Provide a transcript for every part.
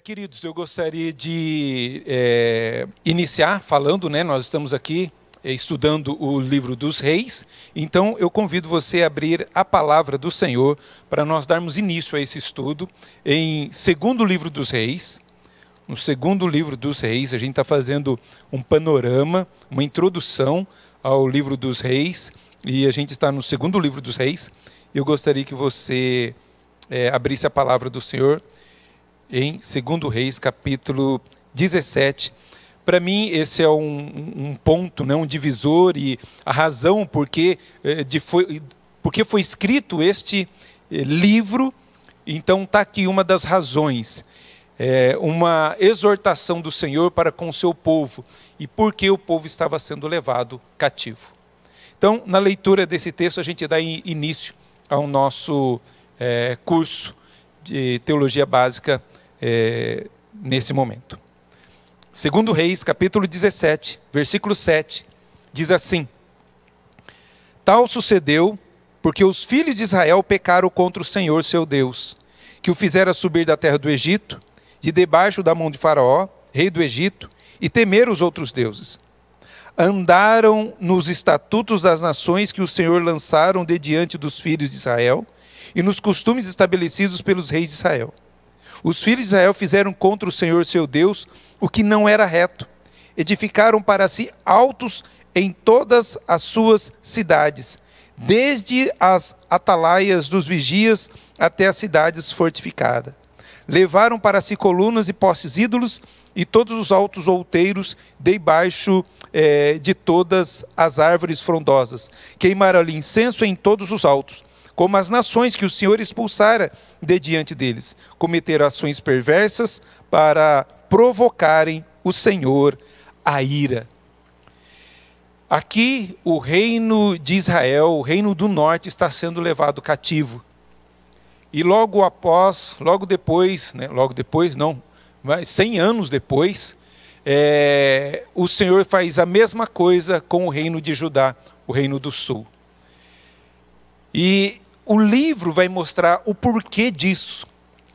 Queridos, eu gostaria de iniciar falando, nós estamos aqui estudando o livro dos Reis, então eu convido você a abrir a palavra do Senhor para nós darmos início a esse estudo em segundo livro dos Reis. No segundo livro dos Reis, a gente está fazendo um panorama, uma introdução ao livro dos Reis, e a gente está no segundo livro dos Reis. Eu gostaria que você abrisse a palavra do Senhor em 2 Reis, capítulo 17. Para mim, esse é um ponto, um divisor, e a razão porque foi escrito este livro. Então, está aqui uma das razões, uma exortação do Senhor para com o seu povo, e porque o povo estava sendo levado cativo. Então, na leitura desse texto, a gente dá início ao nosso curso de Teologia Básica nesse momento. 2 Reis, capítulo 17, versículo 7, diz assim: Tal sucedeu porque os filhos de Israel pecaram contra o Senhor seu Deus, que o fizera subir da terra do Egito, de debaixo da mão de Faraó, rei do Egito, e temeram os outros deuses. Andaram nos estatutos das nações que o Senhor lançaram de diante dos filhos de Israel, e nos costumes estabelecidos pelos reis de Israel. Os filhos de Israel fizeram contra o Senhor seu Deus o que não era reto. Edificaram para si altos em todas as suas cidades, desde as atalaias dos vigias até as cidades fortificadas. Levaram para si colunas e postes ídolos e todos os altos outeiros debaixo de todas as árvores frondosas. Queimaram ali incenso em todos os altos, como as nações que o Senhor expulsara de diante deles. Cometeram ações perversas para provocarem o Senhor a ira. Aqui o reino de Israel, o reino do norte, está sendo levado cativo. E mas 100 anos depois, o Senhor faz a mesma coisa com o reino de Judá, o reino do sul. E o livro vai mostrar o porquê disso.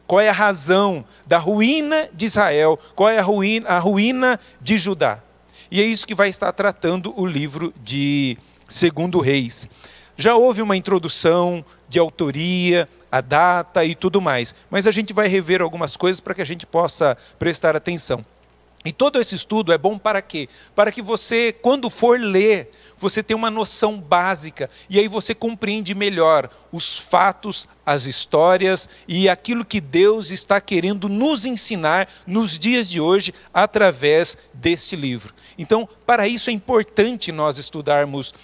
Qual é a razão da ruína de Israel, qual é a ruína de Judá. E é isso que vai estar tratando o livro de 2 Reis. Já houve uma introdução de autoria, a data e tudo mais, mas a gente vai rever algumas coisas para que a gente possa prestar atenção. E todo esse estudo é bom para quê? Para que você, quando for ler, você tenha uma noção básica, e aí você compreende melhor os fatos, as histórias e aquilo que Deus está querendo nos ensinar nos dias de hoje através deste livro. Então, para isso é importante nós estudarmos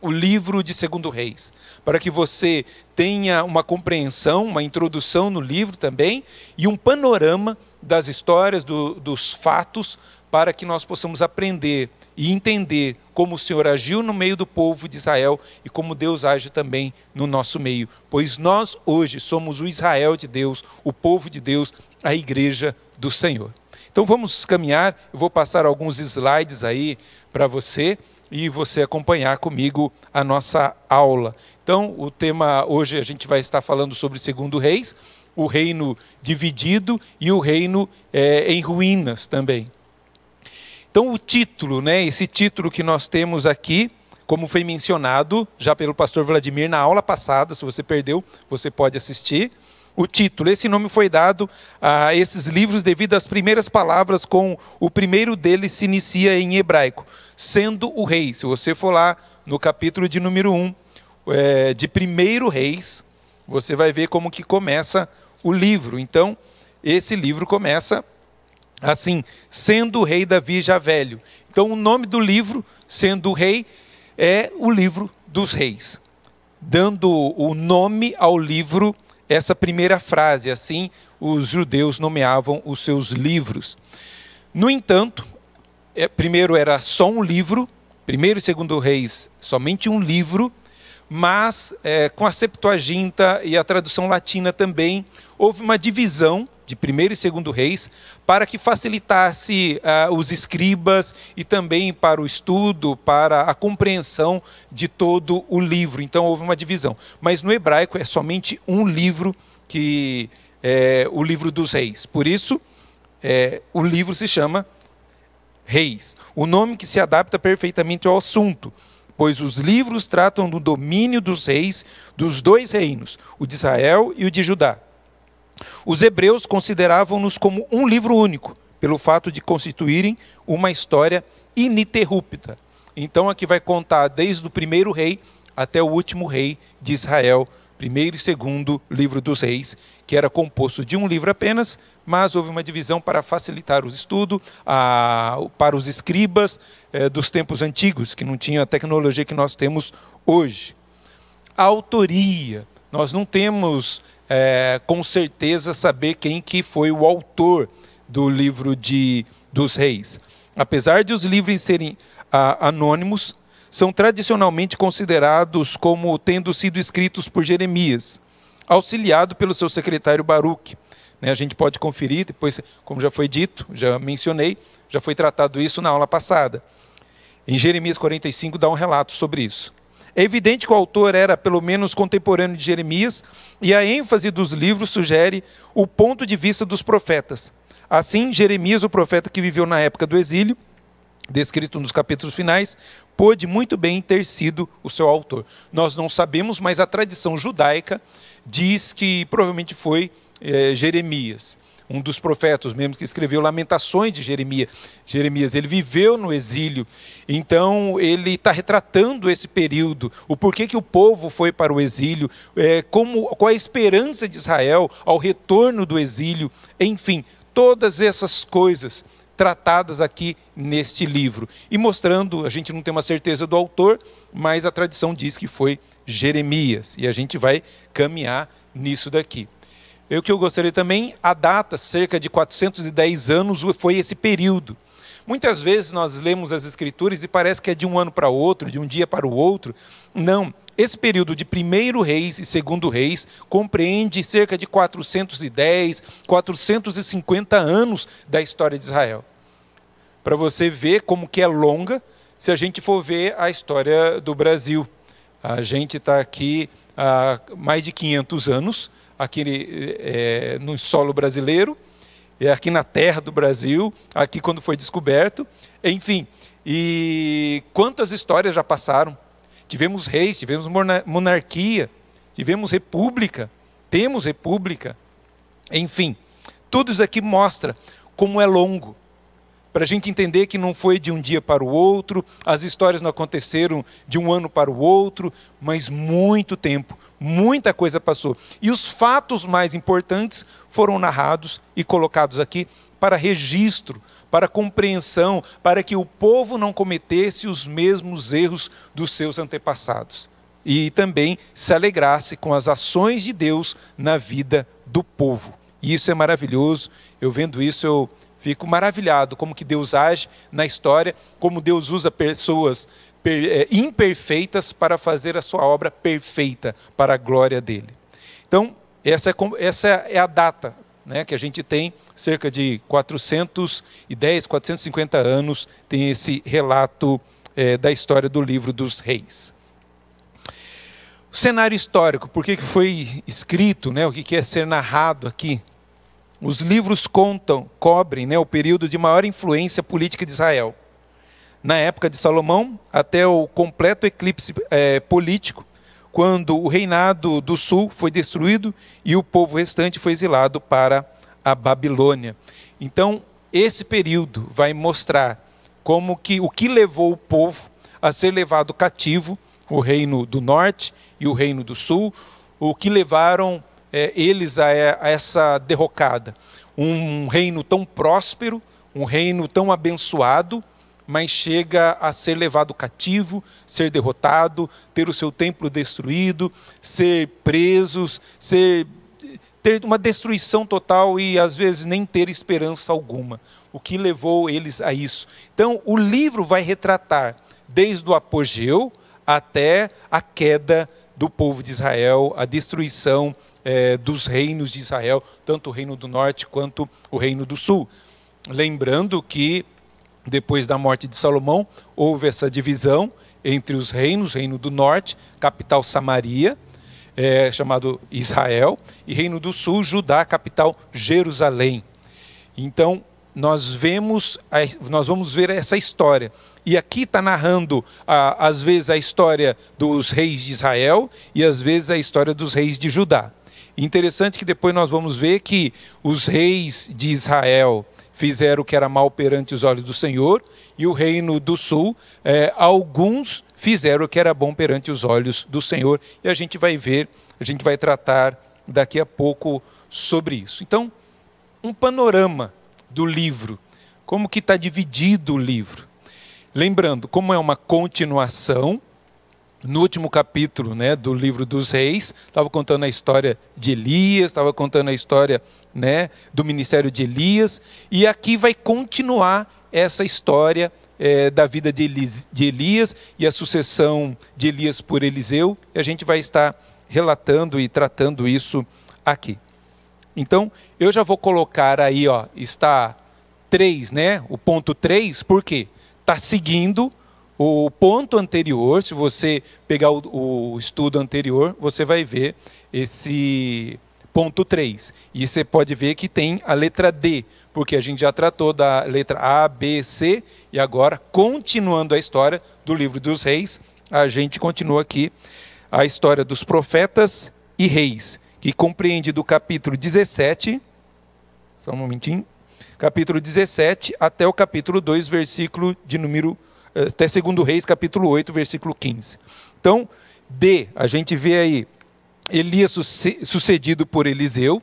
o livro de 2 Reis, para que você tenha uma compreensão, uma introdução no livro também, e um panorama das histórias, dos fatos, para que nós possamos aprender e entender como o Senhor agiu no meio do povo de Israel e como Deus age também no nosso meio. Pois nós hoje somos o Israel de Deus, o povo de Deus, a igreja do Senhor. Então vamos caminhar, eu vou passar alguns slides aí para você e você acompanhar comigo a nossa aula. Então o tema hoje a gente vai estar falando sobre 2 Reis, o reino dividido e o reino em ruínas também. Então o título, esse título que nós temos aqui, como foi mencionado já pelo pastor Vladimir na aula passada, se você perdeu, você pode assistir. O título, esse nome foi dado a esses livros devido às primeiras palavras, com o primeiro deles se inicia em hebraico, sendo o rei. Se você for lá no capítulo de número 1, de 1 Reis, você vai ver como que começa o livro. Então, esse livro começa assim: sendo o rei Davi já velho. Então, o nome do livro, sendo o rei, é o livro dos reis, dando o nome ao livro, essa primeira frase. Assim, os judeus nomeavam os seus livros. No entanto, primeiro era só um livro, 1 e 2 Reis, somente um livro, mas com a Septuaginta e a tradução latina também, houve uma divisão de 1 e 2 Reis, para que facilitasse os escribas e também para o estudo, para a compreensão de todo o livro. Então houve uma divisão. Mas no hebraico é somente um livro que o livro dos reis. Por isso, o livro se chama Reis. O nome que se adapta perfeitamente ao assunto, pois os livros tratam do domínio dos reis dos dois reinos, o de Israel e o de Judá. Os hebreus consideravam-nos como um livro único, pelo fato de constituírem uma história ininterrupta. Então aqui vai contar desde o primeiro rei até o último rei de Israel, primeiro e segundo livro dos reis, que era composto de um livro apenas, mas houve uma divisão para facilitar o estudo, para os escribas dos tempos antigos, que não tinham a tecnologia que nós temos hoje. A autoria, nós não temos com certeza saber quem que foi o autor do livro dos reis. Apesar de os livros serem anônimos, são tradicionalmente considerados como tendo sido escritos por Jeremias, auxiliado pelo seu secretário Baruque. A gente pode conferir, depois, como já foi dito, já mencionei, já foi tratado isso na aula passada. Em Jeremias 45 dá um relato sobre isso. É evidente que o autor era pelo menos contemporâneo de Jeremias, e a ênfase dos livros sugere o ponto de vista dos profetas. Assim, Jeremias, o profeta que viveu na época do exílio, descrito nos capítulos finais, pôde muito bem ter sido o seu autor. Nós não sabemos, mas a tradição judaica diz que provavelmente foi Jeremias, um dos profetas mesmo que escreveu Lamentações de Jeremias. Jeremias, ele viveu no exílio, então ele está retratando esse período, o porquê que o povo foi para o exílio, qual a esperança de Israel ao retorno do exílio, enfim, todas essas coisas tratadas aqui neste livro. E mostrando, a gente não tem uma certeza do autor, mas a tradição diz que foi Jeremias. E a gente vai caminhar nisso daqui. O que eu gostaria também, a data, cerca de 410 anos, foi esse período. Muitas vezes nós lemos as Escrituras e parece que é de um ano para o outro, de um dia para o outro. Não. Esse período de primeiro reis e segundo reis compreende cerca de 410, 450 anos da história de Israel. Para você ver como que é longa, se a gente for ver a história do Brasil. A gente está aqui há mais de 500 anos, aqui no solo brasileiro, aqui na terra do Brasil, aqui quando foi descoberto, enfim. E quantas histórias já passaram? Tivemos reis, tivemos monarquia, tivemos república, temos república. Enfim, tudo isso aqui mostra como é longo. Para a gente entender que não foi de um dia para o outro, as histórias não aconteceram de um ano para o outro, mas muito tempo, muita coisa passou. E os fatos mais importantes foram narrados e colocados aqui para registro, para compreensão, para que o povo não cometesse os mesmos erros dos seus antepassados. E também se alegrasse com as ações de Deus na vida do povo. E isso é maravilhoso. Eu vendo isso, eu fico maravilhado como que Deus age na história, como Deus usa pessoas imperfeitas para fazer a sua obra perfeita para a glória dele. Então, essa é a data, né, que a gente tem, cerca de 410, 450 anos, tem esse relato da história do livro dos reis. O cenário histórico, por que foi escrito, né, o que é ser narrado aqui? Os livros cobrem, né, o período de maior influência política de Israel. Na época de Salomão, até o completo eclipse político, quando o reinado do sul foi destruído e o povo restante foi exilado para a Babilônia. Então, esse período vai mostrar como que o que levou o povo a ser levado cativo, o reino do norte e o reino do sul, o que levaram eles a essa derrocada. Um reino tão próspero, um reino tão abençoado, mas chega a ser levado cativo, ser derrotado, ter o seu templo destruído, ser presos, ter uma destruição total e às vezes nem ter esperança alguma. O que levou eles a isso? Então o livro vai retratar desde o apogeu até a queda do povo de Israel, a destruição dos reinos de Israel, tanto o reino do norte quanto o reino do sul. Lembrando que depois da morte de Salomão, houve essa divisão entre os reinos, reino do norte, capital Samaria, chamado Israel, e Reino do Sul, Judá, capital Jerusalém. Então, nós vamos ver essa história. E aqui está narrando, às vezes, a história dos reis de Israel e, às vezes, a história dos reis de Judá. Interessante que depois nós vamos ver que os reis de Israel fizeram o que era mal perante os olhos do Senhor, e o Reino do Sul, alguns fizeram o que era bom perante os olhos do Senhor. E a gente vai ver, a gente vai tratar daqui a pouco sobre isso. Então, um panorama do livro, como que está dividido o livro. Lembrando, como é uma continuação, no último capítulo, né, do livro dos reis, estava contando a história de Elias, estava contando a história, né, do ministério de Elias, e aqui vai continuar essa história da vida de Elias e a sucessão de Elias por Eliseu, e a gente vai estar relatando e tratando isso aqui. Então, eu já vou colocar aí, está 3, né, o ponto 3, por quê? Está seguindo o ponto anterior. Se você pegar o estudo anterior, você vai ver esse ponto 3. E você pode ver que tem a letra D, porque a gente já tratou da letra A, B, C, e agora, continuando a história do livro dos reis, a gente continua aqui a história dos profetas e reis, que compreende do capítulo 17, só um momentinho, capítulo 17 até o capítulo 2, versículo de número até 2 Reis, capítulo 8, versículo 15. Então, D, a gente vê aí Elias sucedido por Eliseu,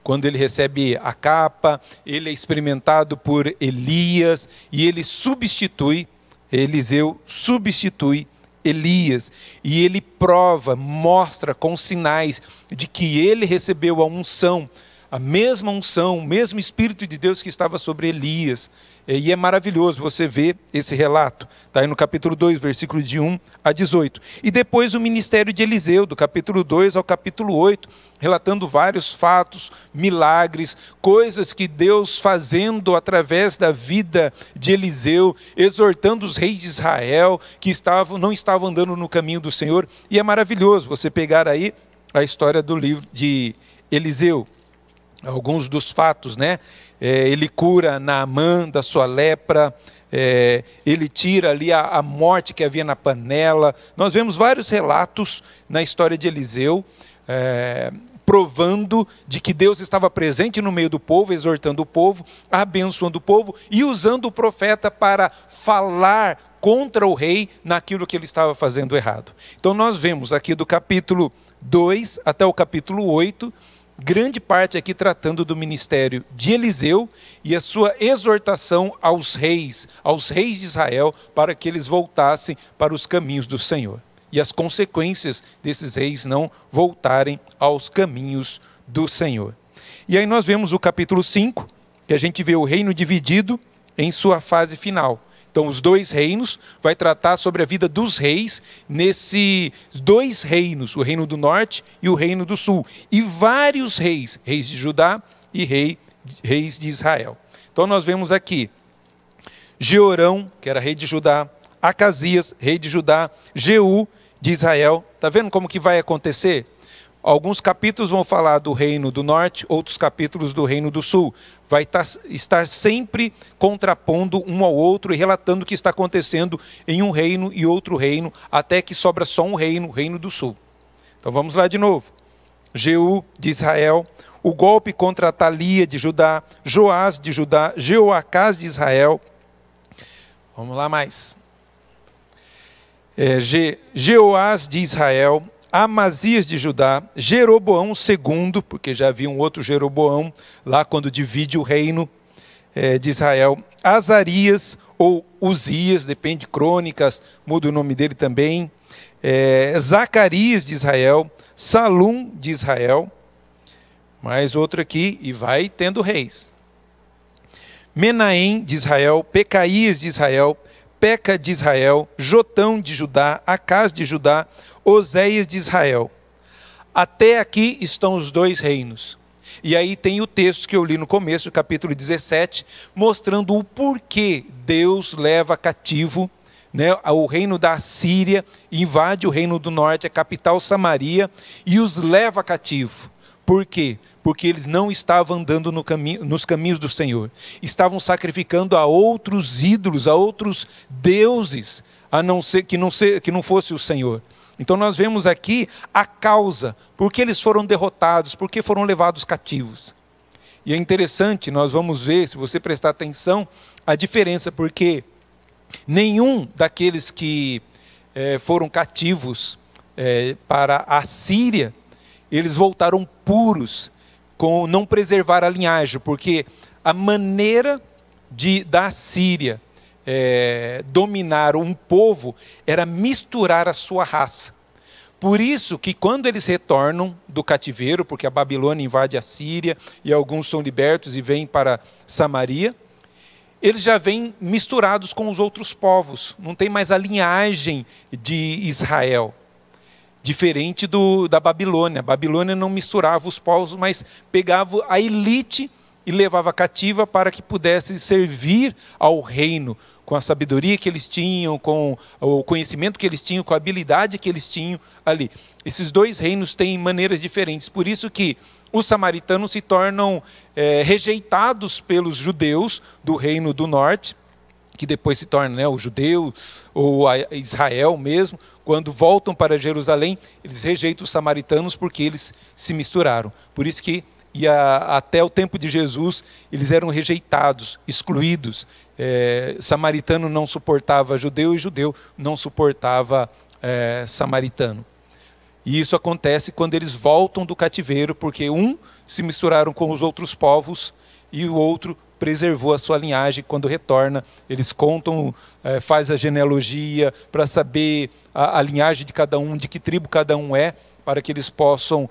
quando ele recebe a capa, ele é experimentado por Elias, e ele substitui, Eliseu substitui Elias, e ele prova, mostra com sinais de que ele recebeu a unção, a mesma unção, o mesmo Espírito de Deus que estava sobre Elias. E é maravilhoso você ver esse relato. Está aí no capítulo 2, versículo de 1 a 18. E depois o ministério de Eliseu, do capítulo 2 ao capítulo 8, relatando vários fatos, milagres, coisas que Deus fazendo através da vida de Eliseu, exortando os reis de Israel que não estavam andando no caminho do Senhor. E é maravilhoso você pegar aí a história do livro de Eliseu. Alguns dos fatos, né? Ele cura Naamã da sua lepra, ele tira ali a morte que havia na panela. Nós vemos vários relatos na história de Eliseu, provando de que Deus estava presente no meio do povo, exortando o povo, abençoando o povo e usando o profeta para falar contra o rei naquilo que ele estava fazendo errado. Então nós vemos aqui do capítulo 2 até o capítulo 8, grande parte aqui tratando do ministério de Eliseu e a sua exortação aos reis de Israel, para que eles voltassem para os caminhos do Senhor. E as consequências desses reis não voltarem aos caminhos do Senhor. E aí nós vemos o capítulo 5, que a gente vê o reino dividido em sua fase final. Então, os 2 reinos, vai tratar sobre a vida dos reis, nesses 2 reinos, o reino do norte e o reino do sul. E vários reis, reis de Judá e reis de Israel. Então, nós vemos aqui Jeorão, que era rei de Judá, Acasias, rei de Judá, Jeú, de Israel. Está vendo como que vai acontecer? Alguns capítulos vão falar do reino do norte, outros capítulos do reino do sul. Vai estar sempre contrapondo um ao outro e relatando o que está acontecendo em um reino e outro reino, até que sobra só um reino, o reino do sul. Então vamos lá de novo. Jeú de Israel, o golpe contra Atalia de Judá, Joás de Judá, Jeoacás de Israel. Vamos lá mais. Jeoás de Israel, Amazias de Judá, Jeroboão II, porque já havia um outro Jeroboão lá quando divide o reino de Israel, Azarias ou Uzias, depende de crônicas, muda o nome dele também, Zacarias de Israel, Salum de Israel, mais outro aqui, e vai tendo reis. Menahem de Israel, Pecaías de Israel, Peca de Israel, Jotão de Judá, Acás de Judá, Oséias de Israel. Até aqui estão os 2 reinos. E aí tem o texto que eu li no começo, capítulo 17, mostrando o porquê Deus leva cativo, né, o reino da Assíria invade o reino do norte, a capital Samaria, e os leva cativo. Por quê? Porque eles não estavam andando nos caminhos do Senhor. Estavam sacrificando a outros ídolos, a outros deuses, a não ser que não fosse o Senhor. Então nós vemos aqui a causa, por que eles foram derrotados, por que foram levados cativos. E é interessante, nós vamos ver, se você prestar atenção, a diferença, porque nenhum daqueles que foram cativos para a Síria, eles voltaram puros, com não preservar a linhagem, porque a maneira da Síria dominar um povo era misturar a sua raça. Por isso que quando eles retornam do cativeiro, porque a Babilônia invade a Síria e alguns são libertos e vêm para Samaria, eles já vêm misturados com os outros povos, não tem mais a linhagem de Israel. Diferente da Babilônia. A Babilônia não misturava os povos, mas pegava a elite e levava cativa para que pudesse servir ao reino, com a sabedoria que eles tinham, com o conhecimento que eles tinham, com a habilidade que eles tinham ali. Esses dois reinos têm maneiras diferentes, por isso que os samaritanos se tornam rejeitados pelos judeus do reino do norte, que depois se torna, né, o judeu ou Israel mesmo, quando voltam para Jerusalém, eles rejeitam os samaritanos porque eles se misturaram. Por isso que até o tempo de Jesus, eles eram rejeitados, excluídos. Samaritano não suportava judeu e judeu não suportava samaritano. E isso acontece quando eles voltam do cativeiro, porque um se misturaram com os outros povos e o outro preservou a sua linhagem. Quando retorna, eles contam, faz a genealogia para saber a linhagem de cada um, de que tribo cada um é, para que eles possam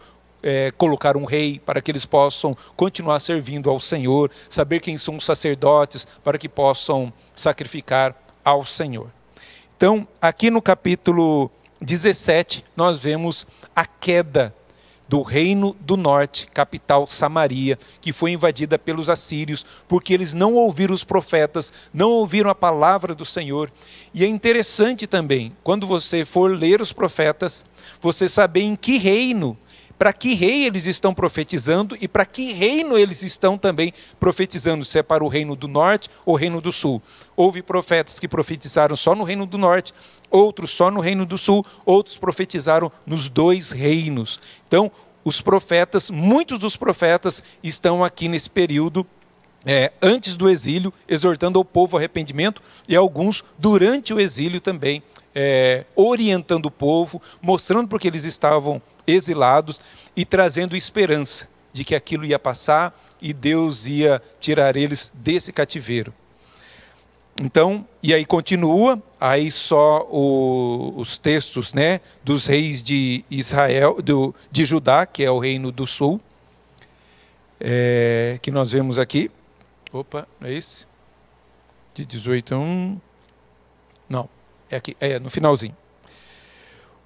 colocar um rei, para que eles possam continuar servindo ao Senhor, saber quem são os sacerdotes, para que possam sacrificar ao Senhor. Então, aqui no capítulo 17, nós vemos a queda do reino do norte, capital Samaria, que foi invadida pelos assírios, porque eles não ouviram os profetas, não ouviram a palavra do Senhor. E é interessante também, quando você for ler os profetas, você saber em que reino, para que rei eles estão profetizando e para que reino eles estão também profetizando, se é para o reino do norte ou reino do sul. Houve profetas que profetizaram só no reino do norte, outros só no reino do sul, outros profetizaram nos dois reinos. Então, os profetas, muitos dos profetas estão aqui nesse período antes do exílio, exortando ao povo ao arrependimento, e alguns durante o exílio também, orientando o povo, mostrando porque eles estavam exilados e trazendo esperança de que aquilo ia passar e Deus ia tirar eles desse cativeiro. Então, e aí continua, aí só os textos, né, dos reis de Israel, de Judá, que é o reino do sul, que nós vemos aqui. Opa, não é esse? De 18 a 1. Não, é aqui, no finalzinho.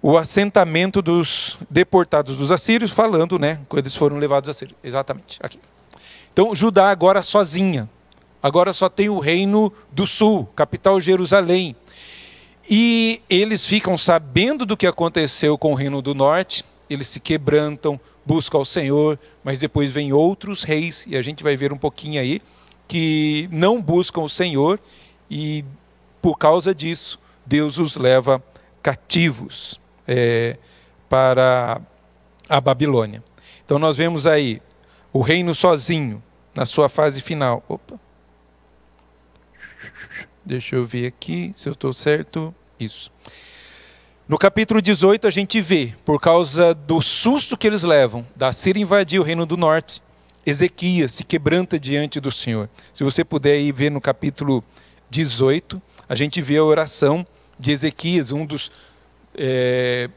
O assentamento dos deportados dos assírios, falando, né, quando eles foram levados a Síria. Exatamente, aqui. Então, Judá agora sozinha. Agora só tem o reino do sul, capital Jerusalém. E eles ficam sabendo do que aconteceu com o reino do norte, eles se quebrantam, buscam ao Senhor, mas depois vem outros reis, e a gente vai ver um pouquinho aí, que não buscam o Senhor, e por causa disso, Deus os leva cativos para a Babilônia. Então nós vemos aí o reino sozinho, na sua fase final. Opa. Deixa eu ver aqui se eu estou certo. Isso. No capítulo 18 a gente vê, por causa do susto que eles levam, da Síria invadir o reino do norte, Ezequias se quebranta diante do Senhor. Se você puder ir ver no capítulo 18, a gente vê a oração de Ezequias, um dos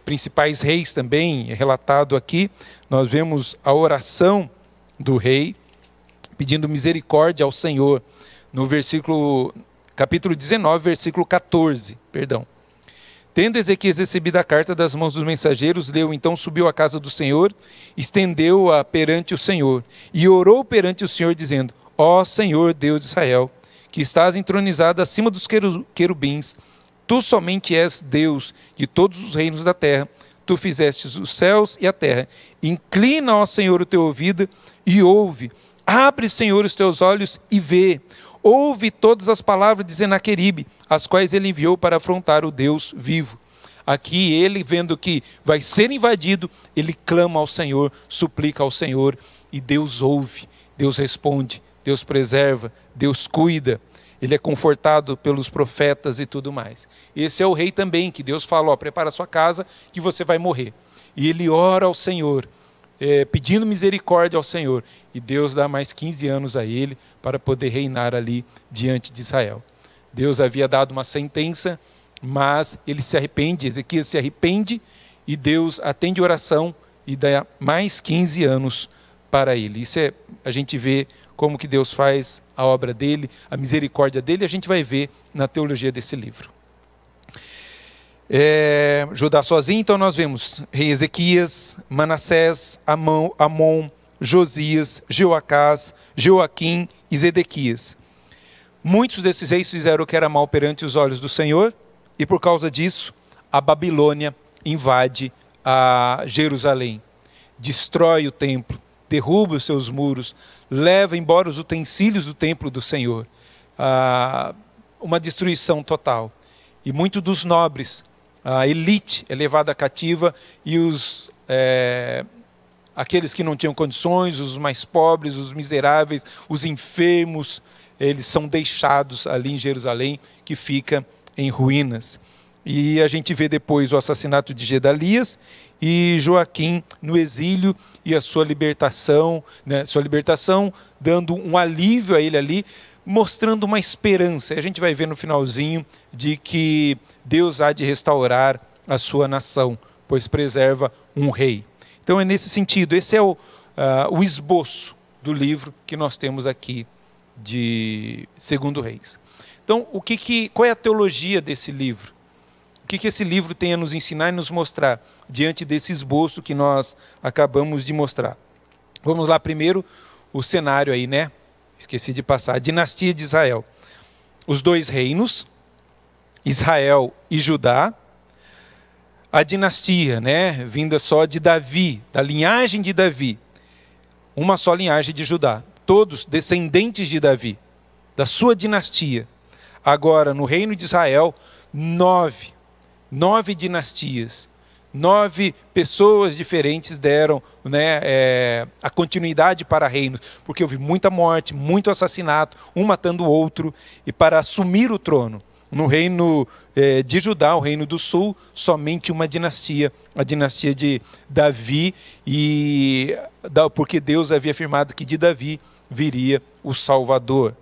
principais reis também, relatado aqui. Nós vemos a oração do rei, pedindo misericórdia ao Senhor, no capítulo 19, versículo 14, perdão. Tendo Ezequias recebido a carta das mãos dos mensageiros, leu, então subiu à casa do Senhor, estendeu-a perante o Senhor, e orou perante o Senhor, dizendo: Ó Senhor, Deus de Israel, que estás entronizado acima dos querubins, Tu somente és Deus de todos os reinos da terra. Tu fizestes os céus e a terra. Inclina, ó Senhor, o teu ouvido e ouve. Abre, Senhor, os teus olhos e vê. Ouve todas as palavras de Senaqueribe, as quais ele enviou para afrontar o Deus vivo. Aqui ele, vendo que vai ser invadido, ele clama ao Senhor, suplica ao Senhor, e Deus ouve, Deus responde, Deus preserva, Deus cuida. Ele é confortado pelos profetas e tudo mais. Esse é o rei também, que Deus fala, prepara a sua casa, que você vai morrer. E ele ora ao Senhor, pedindo misericórdia ao Senhor. E Deus dá mais 15 anos a ele, para poder reinar ali diante de Israel. Deus havia dado uma sentença, mas ele se arrepende, Ezequias se arrepende, e Deus atende a oração e dá mais 15 anos para ele. Isso a gente vê como que Deus faz a obra dele, a misericórdia dele, a gente vai ver na teologia desse livro. Judá sozinho, então nós vemos rei Ezequias, Manassés, Amon, Josias, Jeoacás, Joaquim e Zedequias. Muitos desses reis fizeram o que era mal perante os olhos do Senhor, e por causa disso, a Babilônia invade a Jerusalém, destrói o templo, derruba os seus muros, leva embora os utensílios do templo do Senhor. Uma destruição total. E muitos dos nobres, a elite é levada cativa, e aqueles que não tinham condições, os mais pobres, os miseráveis, os enfermos, eles são deixados ali em Jerusalém, que fica em ruínas. E a gente vê depois o assassinato de Gedalias e Joaquim no exílio e a sua libertação, dando um alívio a ele ali, mostrando uma esperança. A gente vai ver no finalzinho de que Deus há de restaurar a sua nação, pois preserva um rei. Então é nesse sentido, esse é o esboço do livro que nós temos aqui de 2 Reis. Então, qual é a teologia desse livro? O que esse livro tem a nos ensinar e nos mostrar diante desse esboço que nós acabamos de mostrar? Vamos lá primeiro, o cenário aí, né? Esqueci de passar. A dinastia de Israel. Os 2 reinos, Israel e Judá. A dinastia, né? Vinda só de Davi, da linhagem de Davi. Uma só linhagem de Judá. Todos descendentes de Davi, da sua dinastia. Agora, no reino de Israel, 9 dinastias, 9 pessoas diferentes deram, a continuidade para reinos, porque houve muita morte, muito assassinato, um matando o outro, e para assumir o trono. No reino de Judá, o reino do sul, somente uma dinastia, a dinastia de Davi, porque Deus havia afirmado que de Davi viria o Salvador.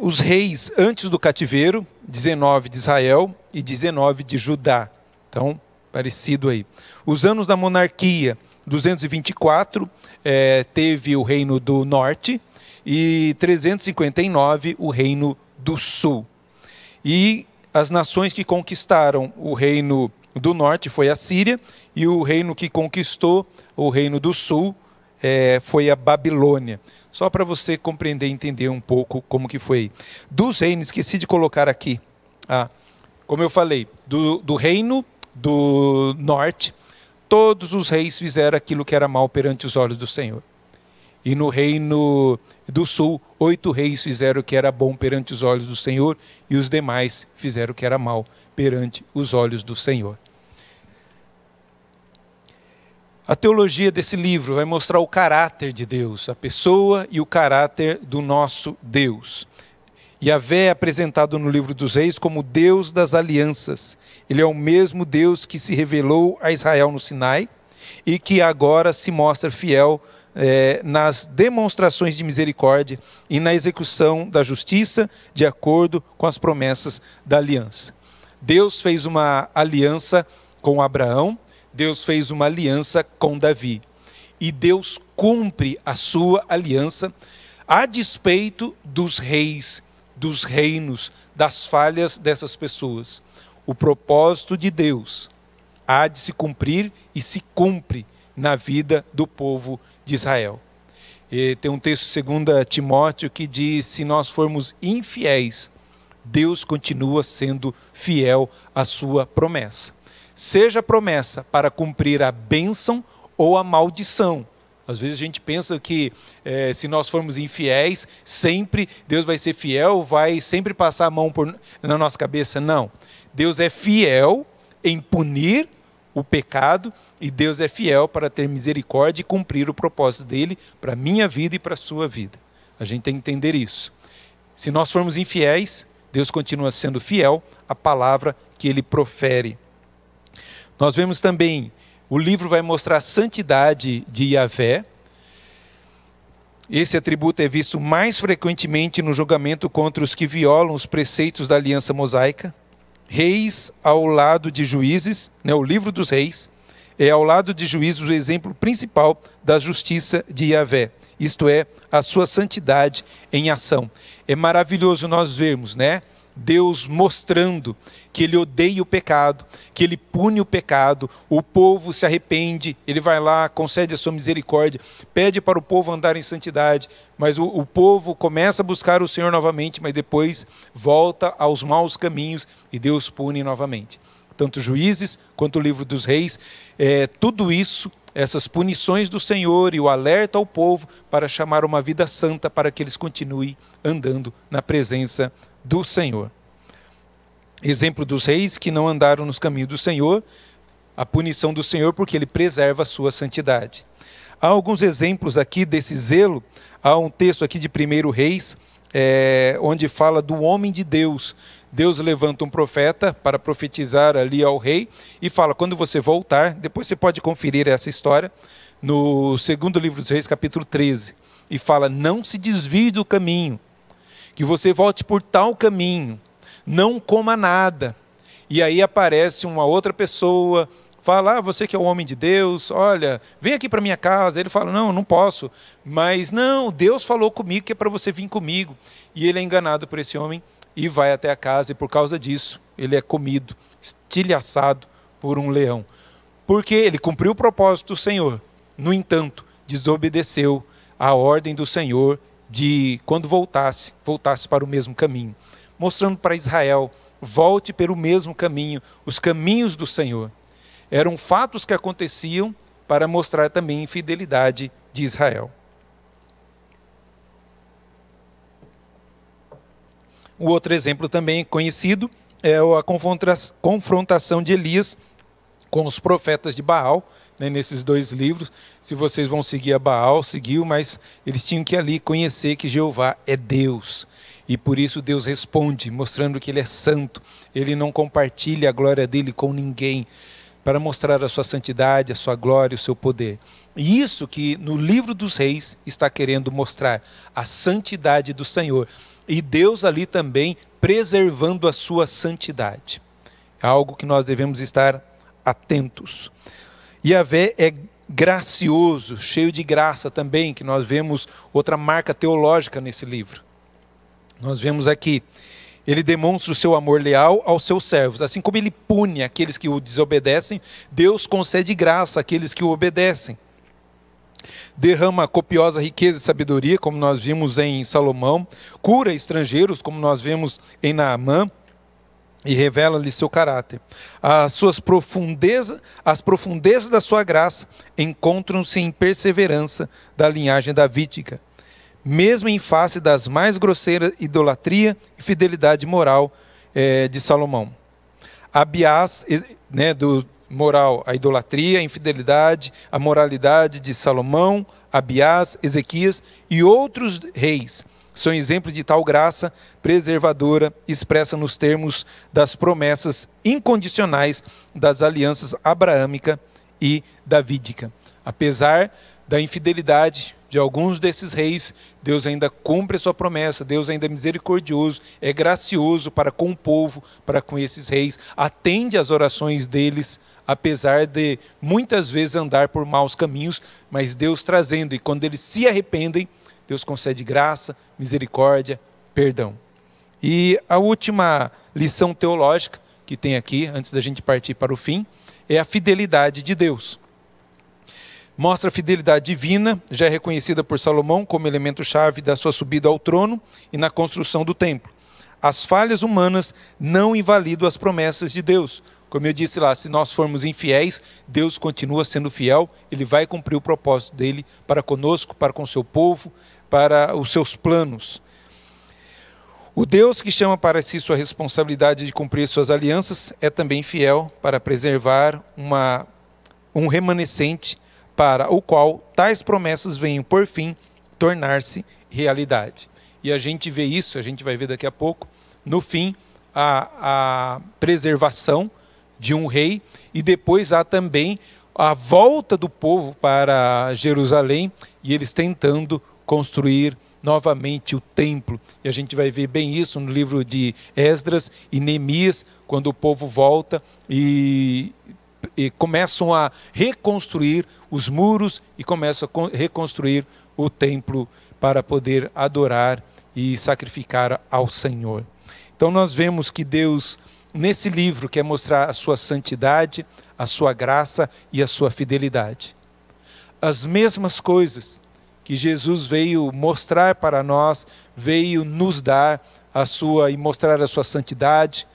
Os reis antes do cativeiro, 19 de Israel e 19 de Judá. Então, parecido aí. Os anos da monarquia, 224, teve o reino do norte, e 359 o reino do sul. E as nações que conquistaram o reino do norte foi a Síria, e o reino que conquistou o reino do sul foi a Babilônia. Só para você compreender e entender um pouco como que foi. Dos reinos, esqueci de colocar aqui. Como eu falei, do reino do norte, todos os reis fizeram aquilo que era mal perante os olhos do Senhor. E no reino do sul, 8 reis fizeram o que era bom perante os olhos do Senhor, e os demais fizeram o que era mal perante os olhos do Senhor. A teologia desse livro vai mostrar o caráter de Deus, a pessoa e o caráter do nosso Deus. Yahvé é apresentado no livro dos Reis como Deus das alianças. Ele é o mesmo Deus que se revelou a Israel no Sinai e que agora se mostra fiel nas demonstrações de misericórdia e na execução da justiça de acordo com as promessas da aliança. Deus fez uma aliança com Abraão, Deus fez uma aliança com Davi. E Deus cumpre a sua aliança a despeito dos reis, dos reinos, das falhas dessas pessoas. O propósito de Deus há de se cumprir e se cumpre na vida do povo de Israel. E tem um texto 2 Timóteo que diz: se nós formos infiéis Deus continua sendo fiel à sua promessa. Seja a promessa para cumprir a bênção ou a maldição. Às vezes a gente pensa que se nós formos infiéis, sempre Deus vai ser fiel, vai sempre passar a mão na nossa cabeça. Não. Deus é fiel em punir o pecado e Deus é fiel para ter misericórdia e cumprir o propósito dele para a minha vida e para a sua vida. A gente tem que entender isso. Se nós formos infiéis, Deus continua sendo fiel à palavra que ele profere. Nós vemos também, o livro vai mostrar a santidade de Yahvé. Esse atributo é visto mais frequentemente no julgamento contra os que violam os preceitos da aliança mosaica. Reis ao lado de Juízes, o livro dos reis, é ao lado de Juízes o exemplo principal da justiça de Yahvé. Isto é, a sua santidade em ação. É maravilhoso nós vermos, Deus mostrando que ele odeia o pecado, que ele pune o pecado, o povo se arrepende, ele vai lá, concede a sua misericórdia, pede para o povo andar em santidade, mas o povo começa a buscar o Senhor novamente, mas depois volta aos maus caminhos e Deus pune novamente. Tanto Juízes quanto o livro dos reis, tudo isso, essas punições do Senhor e o alerta ao povo para chamar uma vida santa para que eles continuem andando na presença do Senhor. Exemplo dos reis que não andaram nos caminhos do Senhor, a punição do Senhor porque ele preserva a sua santidade. Há alguns exemplos aqui desse zelo. Há um texto aqui de 1 Reis, onde fala do homem de Deus. Deus levanta um profeta para profetizar ali ao rei e fala, quando você voltar, depois você pode conferir essa história, no segundo livro dos reis, capítulo 13, e fala, não se desvie do caminho, que você volte por tal caminho, não coma nada. E aí aparece uma outra pessoa, fala, você que é o homem de Deus, olha, vem aqui para minha casa. Ele fala, não posso. Mas não, Deus falou comigo que é para você vir comigo. E ele é enganado por esse homem e vai até a casa, e por causa disso, ele é comido, estilhaçado por um leão. Porque ele cumpriu o propósito do Senhor, no entanto, desobedeceu a ordem do Senhor de, quando voltasse para o mesmo caminho, mostrando para Israel, volte pelo mesmo caminho, os caminhos do Senhor. Eram fatos que aconteciam para mostrar também a infidelidade de Israel. O outro exemplo também conhecido é a confrontação de Elias com os profetas de Baal, nesses dois livros. Se vocês vão seguir a Baal, seguiu, mas eles tinham que ali conhecer que Jeová é Deus. E por isso Deus responde, mostrando que ele é santo. Ele não compartilha a glória dele com ninguém, para mostrar a sua santidade, a sua glória, o seu poder. E isso que no livro dos reis está querendo mostrar, a santidade do Senhor. E Deus ali também preservando a sua santidade. É algo que nós devemos estar atentos. Yahvé é gracioso, cheio de graça também, que nós vemos outra marca teológica nesse livro. Nós vemos aqui, ele demonstra o seu amor leal aos seus servos. Assim como ele pune aqueles que o desobedecem, Deus concede graça àqueles que o obedecem. Derrama copiosa riqueza e sabedoria, como nós vimos em Salomão. Cura estrangeiros, como nós vemos em Naamã. E revela-lhe seu caráter. As profundezas da sua graça encontram-se em perseverança da linhagem davídica, mesmo em face das mais grosseiras idolatria e fidelidade moral de Salomão. Abiás, do moral, a idolatria, a infidelidade, a moralidade de Salomão, Abiás, Ezequias e outros reis são exemplos de tal graça preservadora expressa nos termos das promessas incondicionais das alianças abraâmica e davídica. Apesar da infidelidade de alguns desses reis, Deus ainda cumpre a sua promessa, Deus ainda é misericordioso, é gracioso para com o povo, para com esses reis, atende às orações deles, apesar de muitas vezes andar por maus caminhos, mas Deus trazendo, e quando eles se arrependem, Deus concede graça, misericórdia, perdão. E a última lição teológica que tem aqui, antes da gente partir para o fim, é a fidelidade de Deus. Mostra a fidelidade divina, já é reconhecida por Salomão como elemento-chave da sua subida ao trono e na construção do templo. As falhas humanas não invalidam as promessas de Deus. Como eu disse lá, se nós formos infiéis, Deus continua sendo fiel, Ele vai cumprir o propósito dEle para conosco, para com o seu povo, para os seus planos. O Deus que chama para si sua responsabilidade de cumprir suas alianças é também fiel para preservar um remanescente para o qual tais promessas venham, por fim, tornar-se realidade. E a gente vê isso, a gente vai ver daqui a pouco, no fim, a preservação de um rei, e depois há também a volta do povo para Jerusalém, e eles tentando construir novamente o templo. E a gente vai ver bem isso no livro de Esdras e Neemias, quando o povo volta e começam a reconstruir os muros e começam a reconstruir o templo para poder adorar e sacrificar ao Senhor. Então nós vemos que Deus, nesse livro, quer mostrar a sua santidade, a sua graça e a sua fidelidade. As mesmas coisas que Jesus veio mostrar para nós, veio nos dar e mostrar a sua santidade,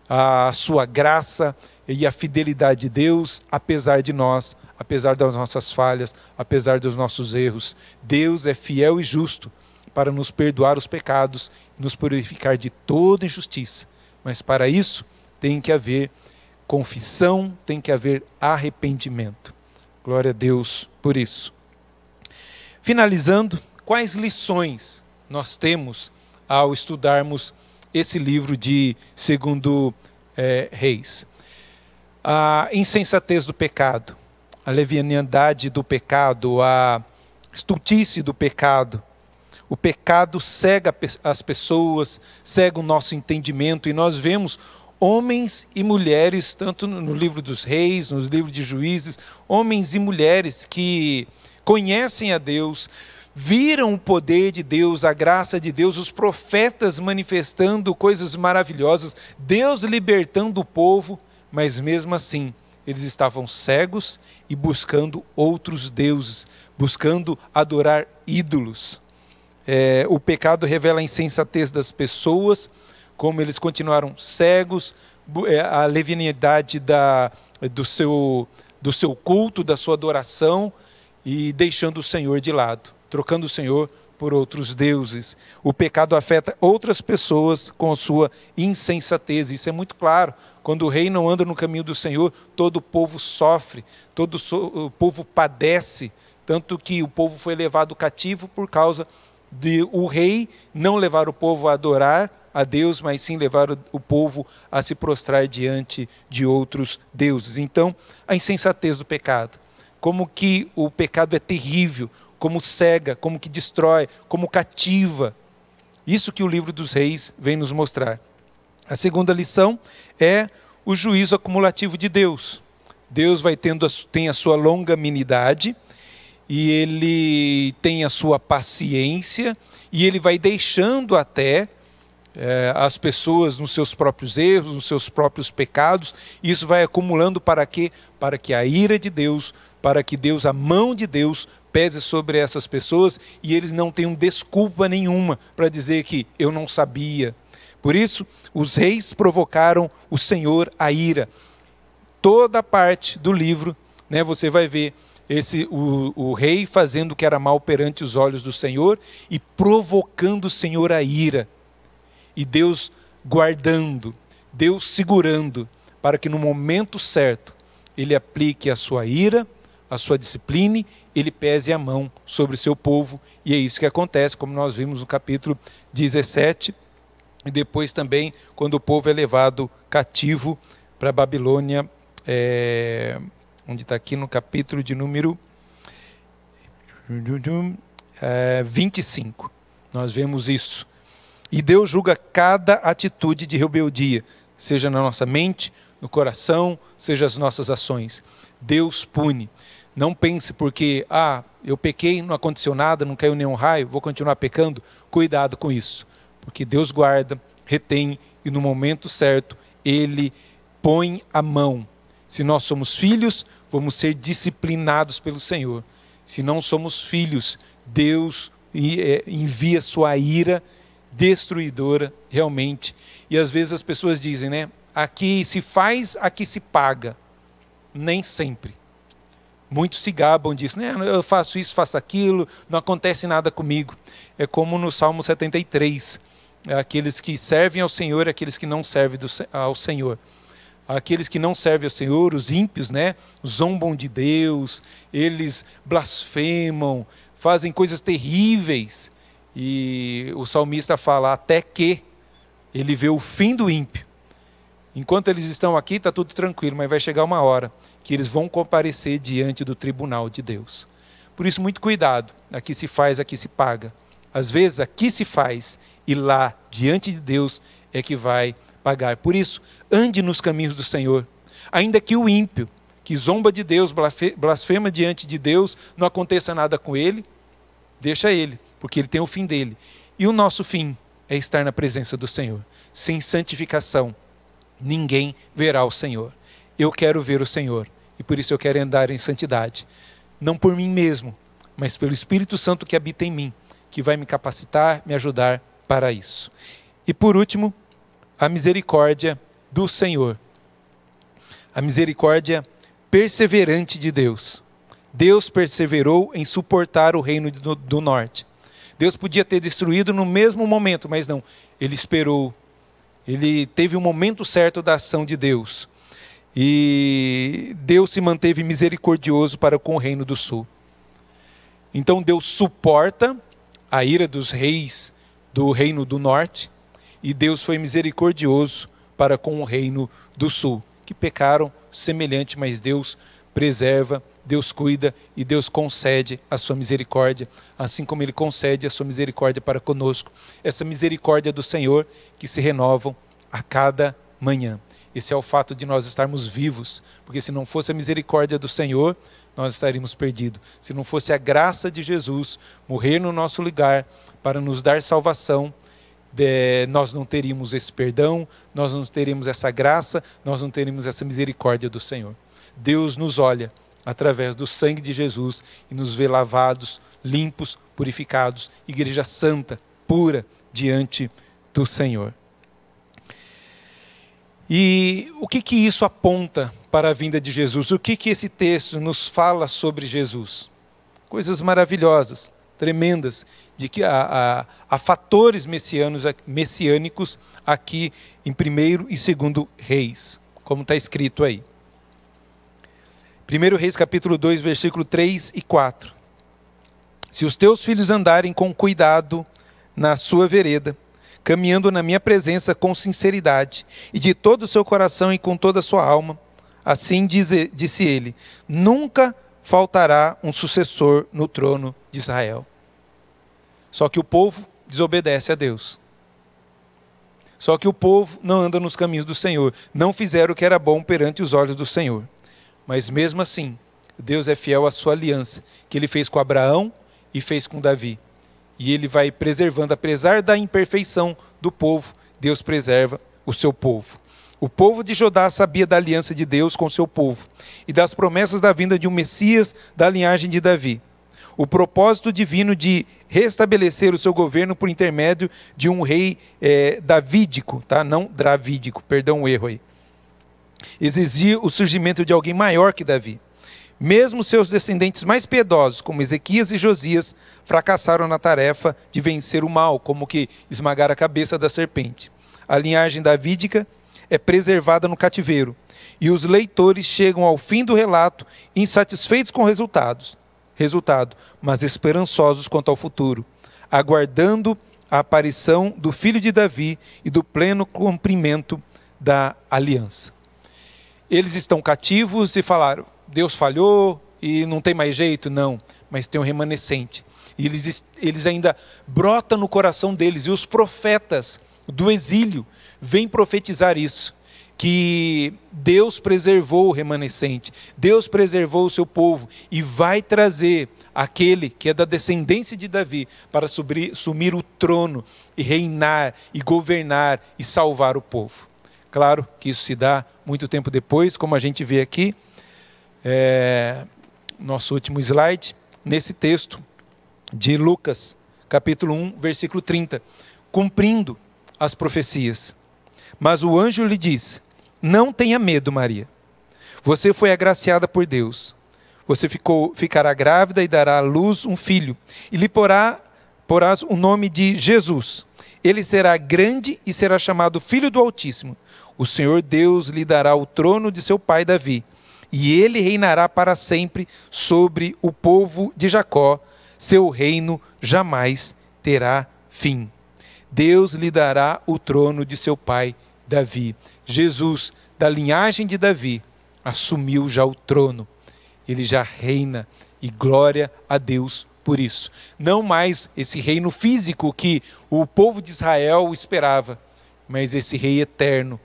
a sua graça e a fidelidade de Deus, apesar de nós, apesar das nossas falhas, apesar dos nossos erros. Deus é fiel e justo para nos perdoar os pecados e nos purificar de toda injustiça. Mas para isso tem que haver confissão, tem que haver arrependimento. Glória a Deus por isso. Finalizando, quais lições nós temos ao estudarmos esse livro de 2 Reis? A insensatez do pecado, a leviandade do pecado, a estultice do pecado. O pecado cega as pessoas, cega o nosso entendimento, e nós vemos homens e mulheres, tanto no livro dos reis, nos livros de juízes, homens e mulheres que conhecem a Deus, viram o poder de Deus, a graça de Deus, os profetas manifestando coisas maravilhosas, Deus libertando o povo, mas mesmo assim eles estavam cegos e buscando outros deuses, buscando adorar ídolos. O pecado revela a insensatez das pessoas, como eles continuaram cegos, a leviandade do seu culto, da sua adoração, e deixando o Senhor de lado, trocando o Senhor por outros deuses. O pecado afeta outras pessoas com a sua insensatez. Isso é muito claro. Quando o rei não anda no caminho do Senhor, todo o povo sofre, todo o povo padece, tanto que o povo foi levado cativo por causa de o rei não levar o povo a adorar a Deus, mas sim levar o povo a se prostrar diante de outros deuses. Então, a insensatez do pecado. Como que o pecado é terrível, como cega, como que destrói, como cativa. Isso que o livro dos reis vem nos mostrar. A segunda lição é o juízo acumulativo de Deus. Deus tem a sua longanimidade, e Ele tem a sua paciência, e Ele vai deixando até as pessoas nos seus próprios erros, nos seus próprios pecados. Isso vai acumulando para quê? Para que a ira de Deus, para que Deus, a mão de Deus, pese sobre essas pessoas, e eles não tenham desculpa nenhuma para dizer que eu não sabia. Por isso, os reis provocaram o Senhor a ira. Toda parte do livro, você vai ver o rei fazendo o que era mal perante os olhos do Senhor e provocando o Senhor a ira. E Deus guardando, Deus segurando, para que no momento certo Ele aplique a sua ira, a sua disciplina, Ele pese a mão sobre o seu povo. E é isso que acontece, como nós vimos no capítulo 17, e depois também quando o povo é levado cativo para a Babilônia, onde está aqui no capítulo de número 25. Nós vemos isso. E Deus julga cada atitude de rebeldia, seja na nossa mente, no coração, seja as nossas ações. Deus pune. Não pense porque, eu pequei, não aconteceu nada, não caiu nenhum raio, vou continuar pecando. Cuidado com isso, porque Deus guarda, retém, e no momento certo Ele põe a mão. Se nós somos filhos, vamos ser disciplinados pelo Senhor. Se não somos filhos, Deus envia sua ira destruidora, realmente. E às vezes as pessoas dizem, né? Aqui se faz, aqui se paga. Nem sempre. Muitos se gabam disso, né? Eu faço isso, faço aquilo, não acontece nada comigo. É como no Salmo 73. Aqueles que servem ao Senhor e aqueles que não servem ao Senhor. Aqueles que não servem ao Senhor, os ímpios, né? Zombam de Deus, eles blasfemam, fazem coisas terríveis. E o salmista fala até que ele vê o fim do ímpio. Enquanto eles estão aqui, está tudo tranquilo, mas vai chegar uma hora que eles vão comparecer diante do tribunal de Deus. Por isso, muito cuidado. Aqui se faz, aqui se paga. Às vezes, aqui se faz e lá, diante de Deus, é que vai pagar. Por isso, ande nos caminhos do Senhor. Ainda que o ímpio, que zomba de Deus, blasfema diante de Deus, não aconteça nada com ele, deixa ele, porque ele tem o fim dele. E o nosso fim é estar na presença do Senhor. Sem santificação, ninguém verá o Senhor. Eu quero ver o Senhor, e por isso eu quero andar em santidade. Não por mim mesmo, mas pelo Espírito Santo que habita em mim, que vai me capacitar, me ajudar para isso. E por último, a misericórdia do Senhor. A misericórdia perseverante de Deus. Deus perseverou em suportar o reino do norte. Deus podia ter destruído no mesmo momento, mas não. Ele esperou. Ele teve o momento certo da ação de Deus. E Deus se manteve misericordioso para com o reino do sul. Então Deus suporta a ira dos reis do reino do norte. E Deus foi misericordioso para com o reino do sul, que pecaram semelhante, mas Deus preserva, Deus cuida e Deus concede a sua misericórdia, assim como Ele concede a sua misericórdia para conosco. Essa misericórdia do Senhor que se renovam a cada manhã. Esse é o fato de nós estarmos vivos, porque se não fosse a misericórdia do Senhor, nós estaríamos perdidos. Se não fosse a graça de Jesus morrer no nosso lugar para nos dar salvação, nós não teríamos esse perdão, nós não teríamos essa graça, nós não teríamos essa misericórdia do Senhor. Deus nos olha através do sangue de Jesus e nos vê lavados, limpos, purificados, igreja santa, pura, diante do Senhor. E o que isso aponta para a vinda de Jesus? O que esse texto nos fala sobre Jesus? Coisas maravilhosas, tremendas, de que há fatores messiânicos aqui em 1º e 2º Reis, como está escrito aí. 1 Reis capítulo 2, versículo 3 e 4. Se os teus filhos andarem com cuidado na sua vereda, caminhando na minha presença com sinceridade, e de todo o seu coração e com toda a sua alma, assim disse ele, nunca faltará um sucessor no trono de Israel. Só que o povo desobedece a Deus. Só que o povo não anda nos caminhos do Senhor. Não fizeram o que era bom perante os olhos do Senhor. Mas mesmo assim, Deus é fiel à sua aliança, que Ele fez com Abraão e fez com Davi. E Ele vai preservando, apesar da imperfeição do povo, Deus preserva o seu povo. O povo de Judá sabia da aliança de Deus com o seu povo e das promessas da vinda de um Messias da linhagem de Davi. O propósito divino de restabelecer o seu governo por intermédio de um rei davídico, tá? Não dravídico, perdão o erro aí. Exigia o surgimento de alguém maior que Davi. Mesmo seus descendentes mais piedosos, como Ezequias e Josias, fracassaram na tarefa de vencer o mal, como que esmagar a cabeça da serpente. A linhagem davídica é preservada no cativeiro, e os leitores chegam ao fim do relato insatisfeitos com o resultado, mas esperançosos quanto ao futuro, aguardando a aparição do filho de Davi e do pleno cumprimento da aliança. Eles estão cativos e falaram, Deus falhou e não tem mais jeito? Não, mas tem um remanescente. E eles ainda brotam no coração deles, e os profetas do exílio vêm profetizar isso, que Deus preservou o remanescente, Deus preservou o seu povo, e vai trazer aquele que é da descendência de Davi, para assumir o trono, e reinar, e governar, e salvar o povo. Claro que isso se dá muito tempo depois, como a gente vê aqui, nosso último slide, nesse texto de Lucas, capítulo 1, versículo 30, cumprindo as profecias. Mas o anjo lhe disse: não tenha medo, Maria. Você foi agraciada por Deus. Você ficará grávida e dará à luz um filho, e lhe porás o nome de Jesus. Ele será grande e será chamado Filho do Altíssimo. O Senhor Deus lhe dará o trono de seu pai Davi, e ele reinará para sempre sobre o povo de Jacó. Seu reino jamais terá fim. Deus lhe dará o trono de seu pai Davi. Jesus, da linhagem de Davi, assumiu já o trono. Ele já reina, e glória a Deus por isso. Não mais esse reino físico que o povo de Israel esperava, mas esse rei eterno,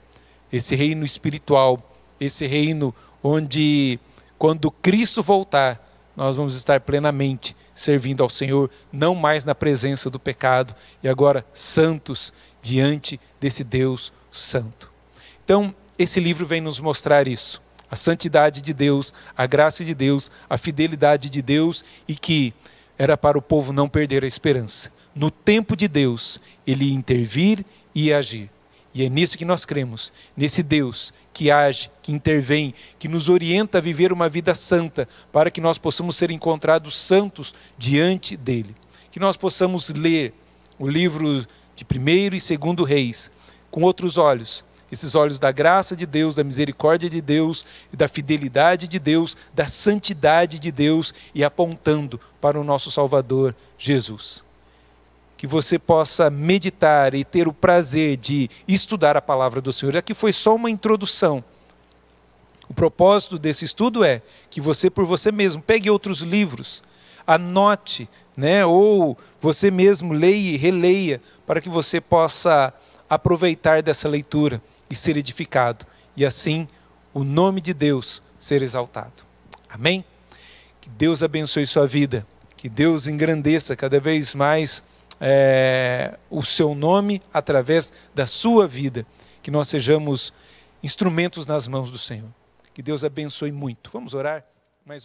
esse reino espiritual, esse reino onde, quando Cristo voltar, nós vamos estar plenamente servindo ao Senhor, não mais na presença do pecado, e agora santos diante desse Deus santo. Então, esse livro vem nos mostrar isso, a santidade de Deus, a graça de Deus, a fidelidade de Deus, e que era para o povo não perder a esperança. No tempo de Deus, ele ia intervir e ia agir. E é nisso que nós cremos, nesse Deus que age, que intervém, que nos orienta a viver uma vida santa, para que nós possamos ser encontrados santos diante dele. Que nós possamos ler o livro de 1º e 2º Reis com outros olhos, esses olhos da graça de Deus, da misericórdia de Deus, da fidelidade de Deus, da santidade de Deus, e apontando para o nosso Salvador Jesus. Que você possa meditar e ter o prazer de estudar a palavra do Senhor. Aqui foi só uma introdução. O propósito desse estudo é que você, por você mesmo, pegue outros livros, anote, ou você mesmo leia e releia, para que você possa aproveitar dessa leitura e ser edificado, e assim o nome de Deus ser exaltado. Amém? Que Deus abençoe sua vida, que Deus engrandeça cada vez mais o seu nome através da sua vida, que nós sejamos instrumentos nas mãos do Senhor. Que Deus abençoe muito. Vamos orar mais uma